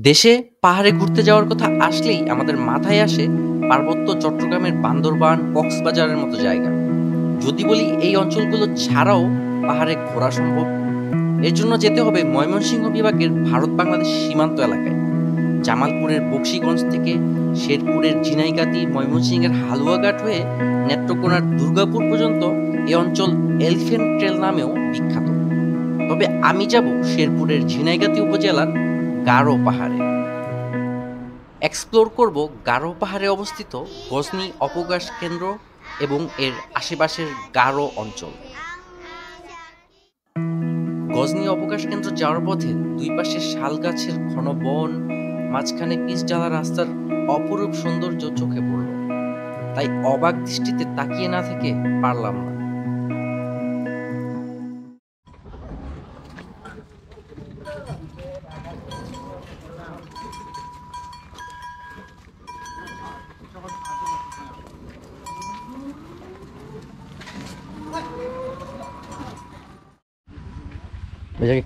দেশে পাহাড়ে ঘুরতে যাওয়ার কথা আসলেই আমাদের মাথায় আসে পার্বত্য চট্টগ্রামের বান্দরবান, কক্সবাজারের মতো জায়গা। যদি বলি এই অঞ্চলগুলো ছাড়াও পাহাড়ে ঘোরা সম্ভব, এর জন্য যেতে হবে ময়মনসিংহ বিভাগের ভারত-বাংলাদেশ সীমান্ত এলাকায়। জামালপুরের বকশীগঞ্জ থেকে শেরপুরের ঝিনাইগাতি, ময়মনসিংহের হালুয়াঘাট হয়ে নেত্রকোনার দুর্গাপুর পর্যন্ত এই অঞ্চল এলিফ্যান্ট ট্রেল নামেও বিখ্যাত। তবে আমি যাব শেরপুরের ঝিনাইগাতি উপজেলার গারো পাহাড়ে। এক্সপ্লোর করব গারো পাহাড়ে অবস্থিত গজনি অবকাশ কেন্দ্র এবং এর আশেপাশের গারো অঞ্চল। গজনি অবকাশ কেন্দ্র যাওয়ার পথে দুই পাশে শাল গাছের ঘন বন, মাঝখানে পিচ ঢালা রাস্তার অপরূপ সৌন্দর্য চোখে পড়ল। তাই অবাক দৃষ্টিতে তাকিয়ে না থেকে পারলাম না।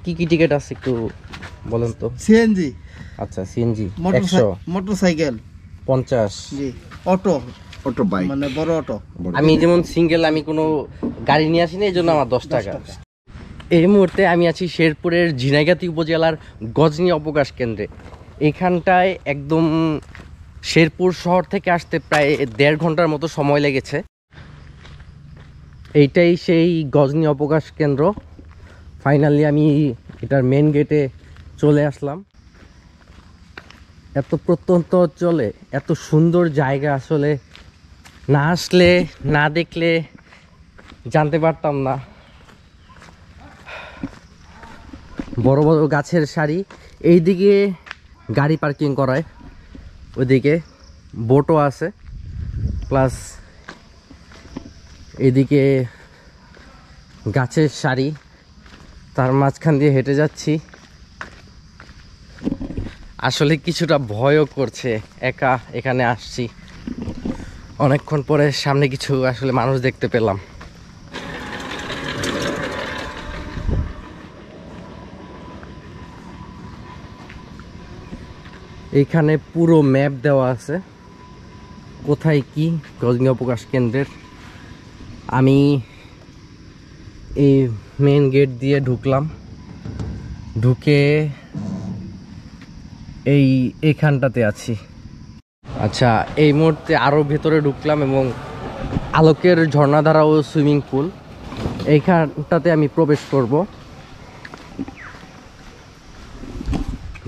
কি কি টিকিট আছে একটু বলেন তো? সিএনজি, আচ্ছা, সিএনজি 100, মোটরসাইকেল 50, জি, অটো, অটো বাইক, মানে বড় অটো। আমি যেমন সিঙ্গেল, আমি কোনো গাড়ি নিয়ে আসিনি, এই জন্য আমার 10 টাকা। এই মুহূর্তে আমি আছি শেরপুরের ঝিনাইগাতি উপজেলার গজনি অবকাশ কেন্দ্রে। এখানটায় একদম শেরপুর শহর থেকে আসতে প্রায় 1.5 ঘন্টার মতো সময় লেগেছে। এইটাই সেই গজনি অবকাশ কেন্দ্র। ফাইনালি আমি এটার মেন গেটে চলে আসলাম। এত প্রত্যন্ত অঞ্চলে এত সুন্দর জায়গা আসলে না আসলে, না দেখলে জানতে পারতাম না। বড় বড় গাছের সারি, এইদিকে গাড়ি পার্কিং করায়, ওইদিকে বোটও আছে, প্লাস এদিকে গাছের সারি, তার মাঝখান দিয়ে হেঁটে যাচ্ছি। আসলে কিছুটা ভয়ও করছে, একা এখানে আসছি। অনেকক্ষণ পরে সামনে কিছু আসলে মানুষ দেখতে পেলাম। এইখানে পুরো ম্যাপ দেওয়া আছে কোথায় কি গজনি অবকাশ কেন্দ্রের। আমি এই মেন গেট দিয়ে ঢুকলাম, ঢুকে এইখানটাতে আছি। আচ্ছা, এই মুহূর্তে আরও ভেতরে ঢুকলাম এবং আলোকের ঝর্ণাধারা ও সুইমিং পুল, এইখানটাতে আমি প্রবেশ করব।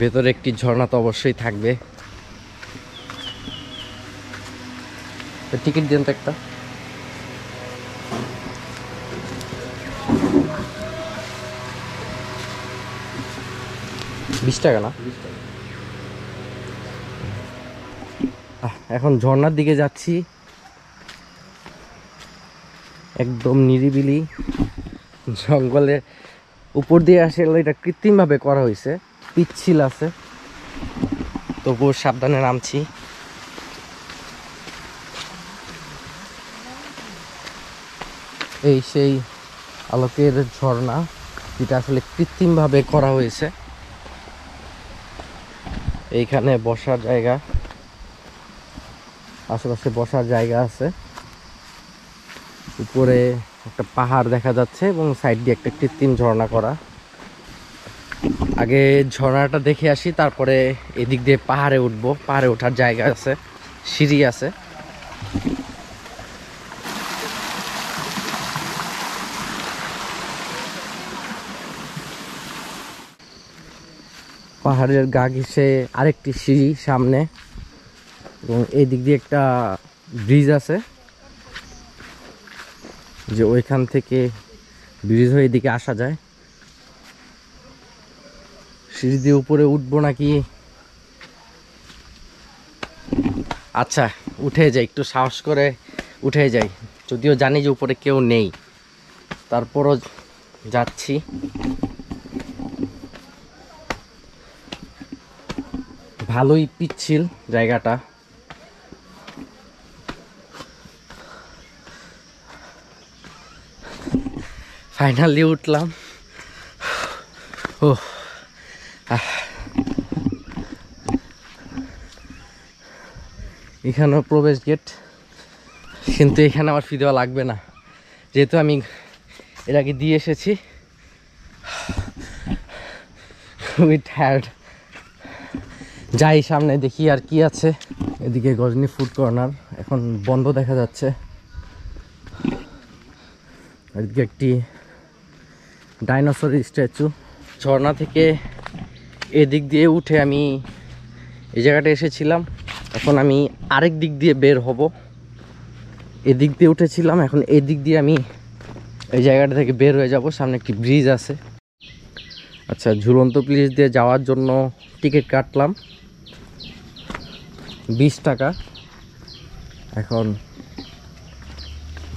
ভেতরে একটি ঝর্ণা তো অবশ্যই থাকবে। টিকিট দেন তো একটা। $20 না? এখন ঝর্ণার দিকে যাচ্ছি। একদম নিরিবিলি জঙ্গলের উপর দিয়ে আসলে এটা কৃত্রিমভাবে করা হয়েছে, পিচ্ছিল আছে, তবুও সাবধানে নামছি। এই সেই আলোকের ঝর্ণা, যেটা আসলে কৃত্রিমভাবে করা হয়েছে। এইখানে বসার জায়গা, আশেপাশে বসার জায়গা আছে। উপরে একটা পাহাড় দেখা যাচ্ছে এবং সাইড দিয়ে একটা কৃত্রিম ঝর্ণা করা। আগে ঝর্ণাটা দেখে আসি, তারপরে এদিক দিয়ে পাহাড়ে উঠবো। পাহাড়ে ওঠার জায়গা আছে, সিঁড়ি আছে। পাহাড়ের গা ঘেঁষে আরেকটি সিঁড়ি সামনে, এবং এই দিক দিয়ে একটা ব্রিজ আছে, যে ওইখান থেকে ব্রিজ হয়ে এদিকে আসা যায়। সিঁড়ি দিয়ে উপরে উঠবো নাকি? আচ্ছা, উঠে যাই, একটু সাহস করে উঠে যাই। যদিও জানি যে উপরে কেউ নেই, তারপরও যাচ্ছি। ভালোই পিচ্ছিল জায়গাটা। ফাইনালি উঠলাম। ও এখানেও প্রবেশ গেট, কিন্তু এখানে আমার ফি দেওয়া লাগবে না, যেহেতু আমি এর আগে দিয়ে এসেছি। খুবই টায়ার্ড। যাই সামনে দেখি আর কি আছে। এদিকে গজনী ফুড কর্নার এখন বন্ধ দেখা যাচ্ছে। এদিকে একটি ডাইনোসর স্ট্যাচু। ঝর্ণা থেকে এদিক দিয়ে উঠে আমি এই জায়গাটা এসেছিলাম, এখন আমি আরেক দিক দিয়ে বের হব। এদিক দিয়ে উঠেছিলাম, এখন এদিক দিয়ে আমি এই জায়গাটা থেকে বের হয়ে যাব। সামনে একটি ব্রিজ আছে। আচ্ছা, ঝুলন্ত ব্রিজ দিয়ে যাওয়ার জন্য টিকিট কাটলাম 20 টাকা। এখন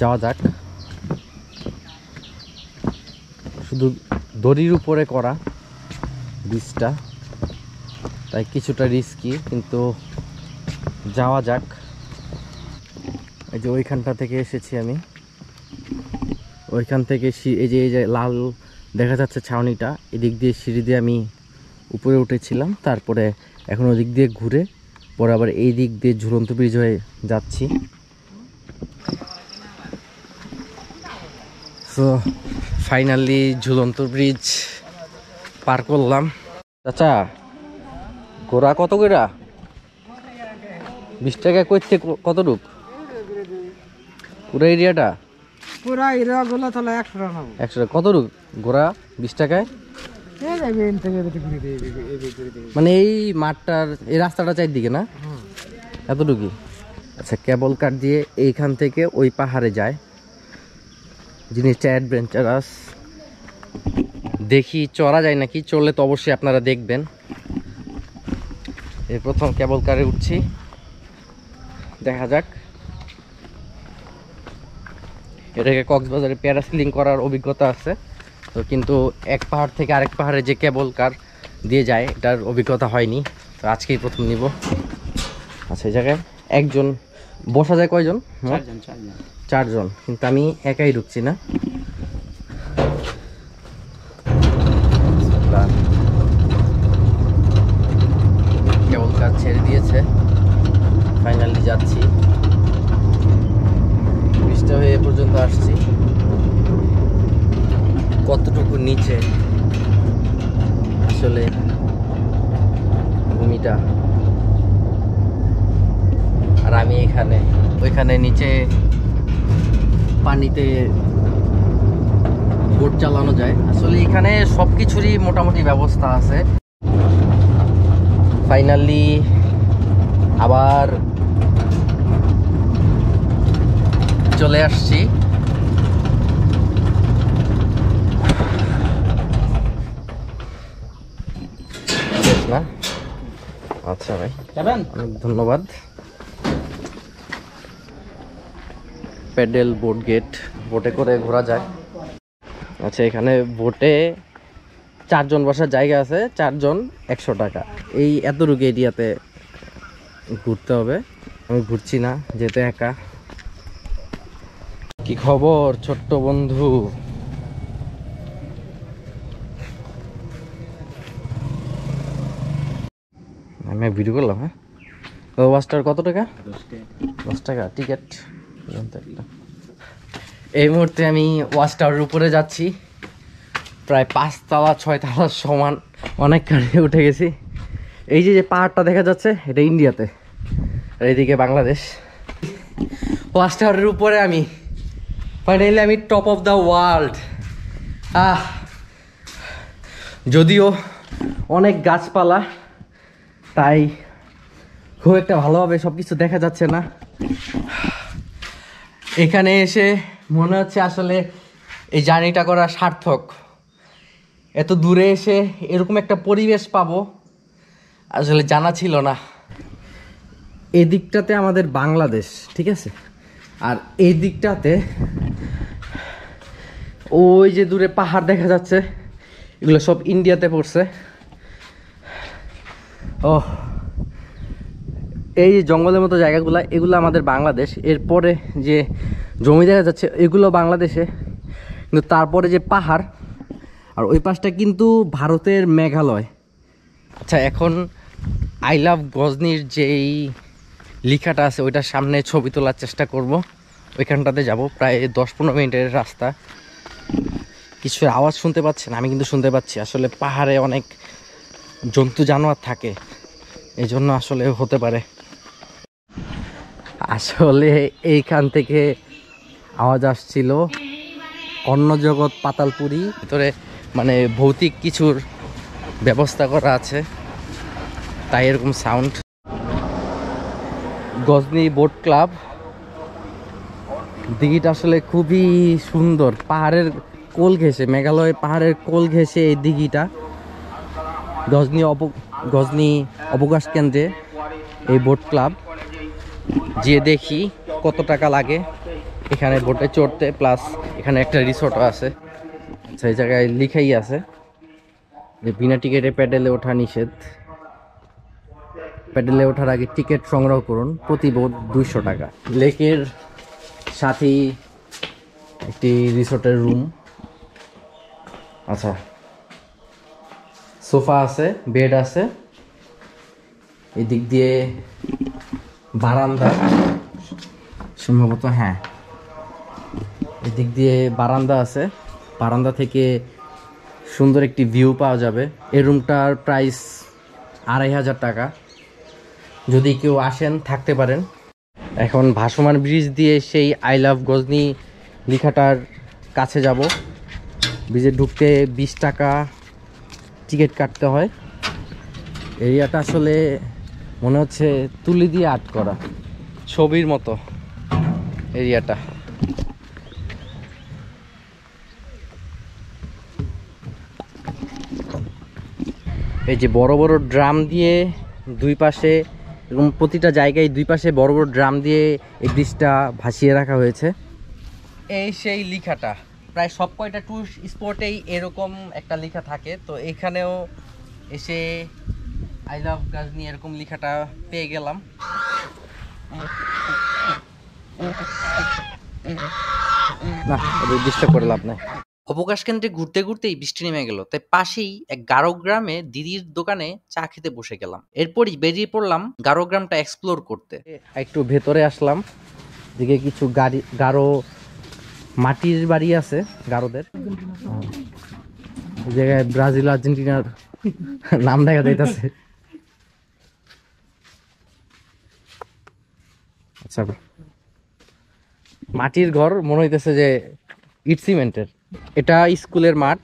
যাওয়া যাক। শুধু দড়ির উপরে করা ব্রিজটা, তাই কিছুটা রিস্কি, কিন্তু যাওয়া যাক। এই যে ওইখানটা থেকে এসেছি আমি, ওইখান থেকে এই যে লাল দেখা যাচ্ছে ছাউনিটা, এদিক দিয়ে সিঁড়ি দিয়ে আমি উপরে উঠেছিলাম। তারপরে এখন ওদিক দিয়ে ঘুরে পরে আবার এই দিক দিয়ে ঝুলন্ত ব্রিজ হয়ে যাচ্ছি। সো ফাইনালি ঝুলন্ত ব্রিজ পার করলাম। চাচা, ঘোড়া কত করে? 20 টাকা করতে কতটুক পুরো এরিয়াটা? পুরা এরিয়াগুলো তাহলে 100 টাকা। 100 টাকা কতটুক ঘোড়া 20 টাকায়? মানে এই মাঠটার এই রাস্তাটা চারদিকে না এতটুকুই? আচ্ছা, কেবল কার দিয়ে এইখান থেকে ওই পাহাড়ে যায়। জিনিসটা অ্যাডভেঞ্চারাস। দেখি চড়া যায় নাকি, চললে তো অবশ্যই আপনারা দেখবেন। এই প্রথম কেবল কারে উঠছি, দেখা যাক। এটাকে কক্সবাজারে প্যারাসিলিং করার অভিজ্ঞতা আছে তো, কিন্তু এক পাহাড় থেকে আরেক পাহাড়ে যে কেবল কার দিয়ে যায় এটার অভিজ্ঞতা হয়নি, তো আজকেই প্রথম নিব। আচ্ছা, এই জায়গায় একজন বসা যায় কয়জন? 4 জন, কিন্তু আমি একাই ঢুকছি না। কেবল কার ছেড়ে দিয়েছে, ফাইনালি যাচ্ছি। বৃষ্টি হয়ে এ পর্যন্ত আসছি। কতটুকু নিচে আসলে ভূমিটা, আর আমি এখানে, ওইখানে নিচে পানিতে বোট চালানো যায়। আসলে এখানে সব কিছুরই মোটামুটি ব্যবস্থা আছে। ফাইনালি আবার চলে আসছি। না, আচ্ছা ভাই, অনেক ধন্যবাদ। প্যাডেল বোট গেট, বোটে করে ঘোরা যায়। আচ্ছা, এখানে বোটে 4 জন বসার জায়গা আছে, 4 জন 100 টাকা। এই এতটুকু এরিয়াতে ঘুরতে হবে। আমি ঘুরছি না যেহেতু একা। কি খবর ছোট্ট বন্ধু? আমি ভিডিও করলাম। হ্যাঁ, ওয়াচটার কত টাকা? 10 টাকা টিকিট। এই মুহূর্তে আমি ওয়াচ টাওয়ারের উপরে যাচ্ছি, প্রায় 5 তলা 6 তলার সমান। অনেক কাছে উঠে গেছি। এই যে পাহাড়টা দেখা যাচ্ছে এটা ইন্ডিয়াতে, আর এইদিকে বাংলাদেশ। ওয়াচ টাওয়ারের উপরে আমি ফাইনালি, আমি টপ অফ দ্য ওয়ার্ল্ড। যদিও অনেক গাছপালা, তাই খুব একটা ভালোভাবে সব কিছু দেখা যাচ্ছে না। এখানে এসে মনে হচ্ছে আসলে এই জার্নিটা করা সার্থক। এত দূরে এসে এরকম একটা পরিবেশ পাবো আসলে জানা ছিল না। এদিকটাতে আমাদের বাংলাদেশ, ঠিক আছে, আর এই দিকটাতে ওই যে দূরে পাহাড় দেখা যাচ্ছে, এগুলো সব ইন্ডিয়াতে পড়ছে। ও, এই জঙ্গলের মতো জায়গাগুলো, এগুলো আমাদের বাংলাদেশ। এরপরে যে জমি দেখা যাচ্ছে এগুলো বাংলাদেশে, কিন্তু তারপরে যে পাহাড়, আর ওই পাশটা কিন্তু ভারতের মেঘালয়। আচ্ছা, এখন আই লাভ গজনির যেই লিখাটা আছে ওইটার সামনে ছবি তোলার চেষ্টা করব। ওইখানটাতে যাব, প্রায় 10-15 মিনিটের রাস্তা। কিছু আওয়াজ শুনতে পাচ্ছেন? আমি কিন্তু শুনতে পাচ্ছি। আসলে পাহাড়ে অনেক জন্তু জানোয়ার থাকে, এই জন্য আসলে হতে পারে। আসলে এইখান থেকে আওয়াজ আসছিল অন্নজগৎ পাতালপুরি, ভিতরে মানে ভৌতিক কিছুর ব্যবস্থা করা আছে, তাই এরকম সাউন্ড। গজনি বোট ক্লাব, দিঘিটা আসলে খুবই সুন্দর, পাহাড়ের কোল ঘেঁষে, মেঘালয় পাহাড়ের কোল ঘেঁষে এই দিঘিটা। গজনি অবকাশ কেন্দ্রে এই বোট ক্লাব, যে দেখি কত টাকা লাগে এখানে বোটে চড়তে, প্লাস এখানে একটা রিসোর্টও আছে। আচ্ছা, এই জায়গায় লিখাই আছে যে বিনা টিকিটে প্যাডেলে ওঠা নিষেধ। প্যাডেলে ওঠার আগে টিকিট সংগ্রহ করুন, প্রতি বোট 200 টাকা। লেকের সাথেই একটি রিসোর্টের রুম। আচ্ছা, সোফা আছে, বেড আছে, এদিক দিয়ে বারান্দা সম্ভবত, হ্যাঁ এদিক দিয়ে বারান্দা আছে। বারান্দা থেকে সুন্দর একটি ভিউ পাওয়া যাবে। এই রুমটার প্রাইস 2500 টাকা। যদি কেউ আসেন থাকতে পারেন। এখন ভাসমান ব্রিজ দিয়ে সেই আই লাভ গজনি লেখাটার কাছে যাব। ব্রিজে ঢুকতে 20 টাকা টিকিট কাটতে হয়। এরিয়াটা আসলে মনে হচ্ছে তুলি দিয়ে আর্ট করা, ছবির মতো এরিয়াটা। এই যে বড় বড় ড্রাম দিয়ে দুই পাশে, এবং প্রতিটা জায়গায় দুই পাশে বড় বড় ড্রাম দিয়ে এই ব্রিজটা ভাসিয়ে রাখা হয়েছে। এই সেই লেখাটা প্রায় সব কয়টা টুরিস্ট স্পটেই এরকম একটা লেখা থাকে। তো এখানেও এসে আই লাভ গজনি এরকম লেখাটা পেয়ে গেলাম। না, ডিস্টার্ব করে লাভ নাই। অবকাশ কেন্দ্রে ঘুরতে ঘুরতেই বৃষ্টি নেমে গেল, তাই পাশেই এক গারো গ্রামে দিদির দোকানে চা খেতে বসে গেলাম। এরপরই বেরিয়ে পড়লাম গারো গ্রামটা এক্সপ্লোর করতে। একটু ভেতরে আসলাম, দিকে কিছু গারো মাটির বাড়ি আছে গারোদের। এই জায়গায় ব্রাজিল আর্জেন্টিনার নাম দেখা যাইতেছে। আচ্ছা, মাটির ঘর মনে হইতেছে যে ইট সিমেন্টের। এটা স্কুলের মাঠ।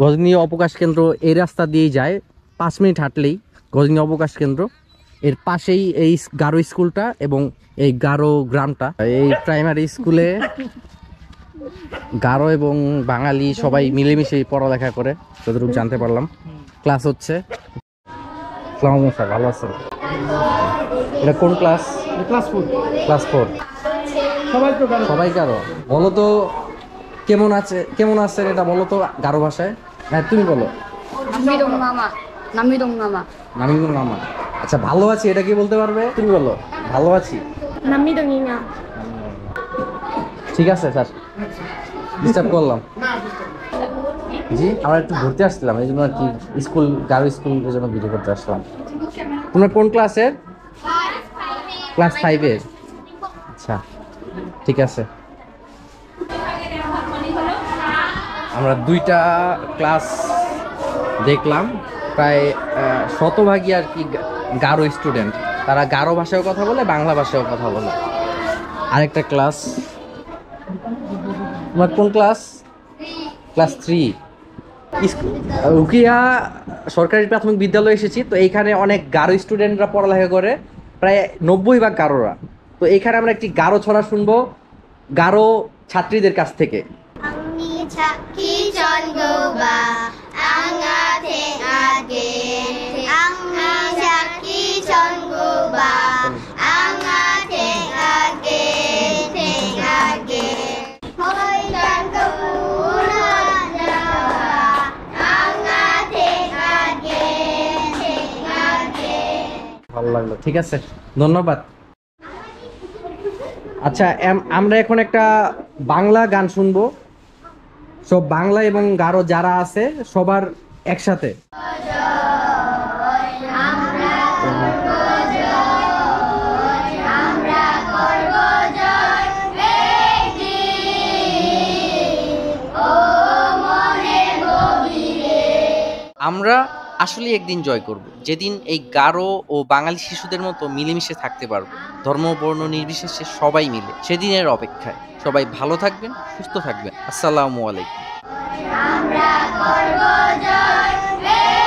গজনি অবকাশ কেন্দ্র এই রাস্তা দিয়েই যায়, 5 মিনিট হাঁটলেই গজনি অবকাশ কেন্দ্র। এর পাশেই এই গারো স্কুলটা এবং এই গারো গ্রামটা। এই প্রাইমারি স্কুলে গারো এবং বাঙালি সবাই মিলেমিশে পড়ালেখা করে, যতটুকু জানতে পারলাম। ক্লাস হচ্ছে। আসসালামু আলাইকুম স্যার, ভালো আছেন? এটা কোন ক্লাস? ক্লাস 4। ক্লাস 4। সবাই গারো। বলো তো কেমন আছেন এটা বলো তো গারো ভাষায়। হ্যাঁ, তুমি বলো। নামিদং মামা। আচ্ছা, ভালো আছি এটা কি বলতে পারবে? তুমি বলো ভালো আছি। ঠিক আছে স্যার, ডিস্টার্ব করলাম। জি, আমরা একটু ঘুরতে আসছিলাম, এই জন্য আর কি গারো স্কুলের জন্য ভিডিও করতে আসলাম। তোমরা কোন ক্লাসের? ক্লাস 5-এর। আচ্ছা, ঠিক আছে। আমরা 2টা ক্লাস দেখলাম, প্রায় শতভাগই আর কি গারো স্টুডেন্ট। তারা গারো ভাষায় কথা বলে, বাংলা ভাষায়ও কথা বলে। আরেকটা ক্লাস, তোমার কোন ক্লাস? ক্লাস 3। রুকিয়া সরকারি প্রাথমিক বিদ্যালয়ে এসেছি। তো এইখানে অনেক গারো স্টুডেন্টরা পড়ালেখা করে, প্রায় 90% গারোরা। তো এইখানে আমরা একটি গারো ছড়া শুনবো গারো ছাত্রীদের কাছ থেকে। ভালো লাগলো, ঠিক আছে, ধন্যবাদ। আচ্ছা, আমরা এখন একটা বাংলা গান শুনবো, সব বাংলা এবং গারো যারা আছে সবার একসাথে। আমরা আসলে একদিন জয় করব, যেদিন এই গারো ও বাঙালি শিশুদের মতো মিলেমিশে থাকতে পারবো, ধর্ম বর্ণ নির্বিশেষে সবাই মিলে। সেদিনের অপেক্ষায় সবাই ভালো থাকবেন, সুস্থ থাকবেন। আসসালামু আলাইকুম। আমরা করব জয়।